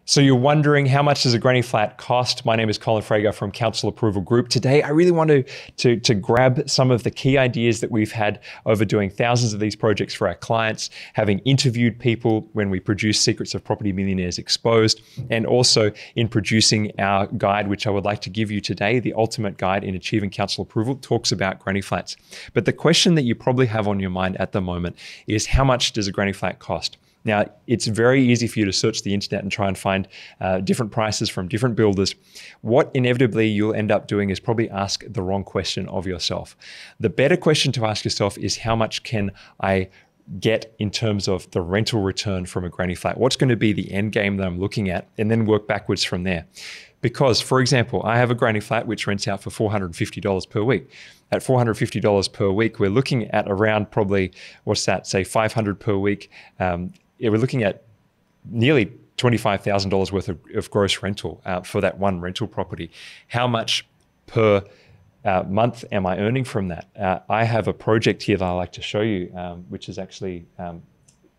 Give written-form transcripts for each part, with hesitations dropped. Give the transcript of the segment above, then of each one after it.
So you're wondering, how much does a granny flat cost? My name is Colin Frager from Council Approval Group. Today, I really want to grab some of the key ideas that we've had over doing thousands of these projects for our clients, having interviewed people when we produce Secrets of Property Millionaires Exposed, and also in producing our guide, which I would like to give you today, the ultimate guide in achieving council approval, talks about granny flats. But the question that you probably have on your mind at the moment is, how much does a granny flat cost? Now, it's very easy for you to search the internet and try and find different prices from different builders. What inevitably you'll end up doing is probably ask the wrong question of yourself. The better question to ask yourself is, how much can I get in terms of the rental return from a granny flat? What's going to be the end game that I'm looking at, and then work backwards from there. Because, for example, I have a granny flat which rents out for $450 per week. At $450 per week, we're looking at around probably, what's that, say $500 per week. We're looking at nearly $25,000 worth of gross rental for that one rental property. How much per month am I earning from that? I have a project here that I like to show you, which is actually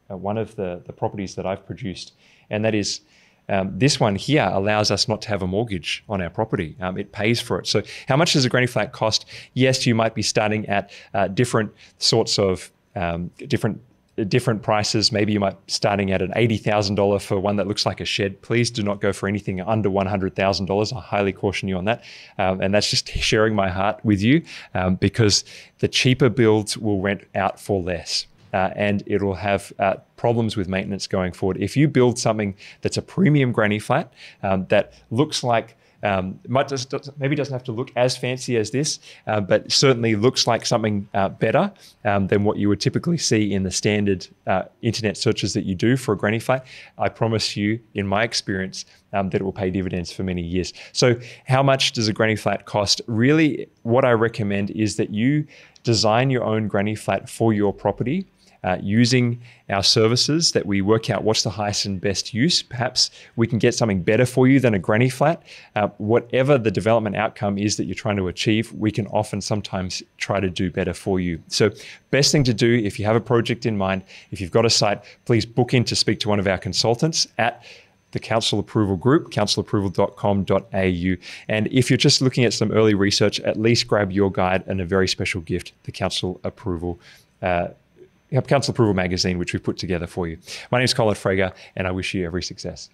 one of the properties that I've produced. And that is, this one here allows us not to have a mortgage on our property. It pays for it. So how much does a granny flat cost? Yes, you might be starting at different sorts of different prices. Maybe you might be starting at an $80,000 for one that looks like a shed. Please do not go for anything under $100,000. I highly caution you on that. And that's just sharing my heart with you, because the cheaper builds will rent out for less. And it'll have problems with maintenance going forward. If you build something that's a premium granny flat that looks like, maybe doesn't have to look as fancy as this, but certainly looks like something better than what you would typically see in the standard internet searches that you do for a granny flat, I promise you, in my experience, that it will pay dividends for many years. So how much does a granny flat cost? Really, what I recommend is that you design your own granny flat for your property, using our services, that we work out what's the highest and best use. Perhaps we can get something better for you than a granny flat. Whatever the development outcome is that you're trying to achieve, we can often sometimes try to do better for you. So best thing to do, if you have a project in mind, if you've got a site, please book in to speak to one of our consultants at the Council Approval Group, councilapproval.com.au. And if you're just looking at some early research, at least grab your guide and a very special gift, the Council Approval Council Approval magazine, which we've put together for you. My name is Colin Frager, and I wish you every success.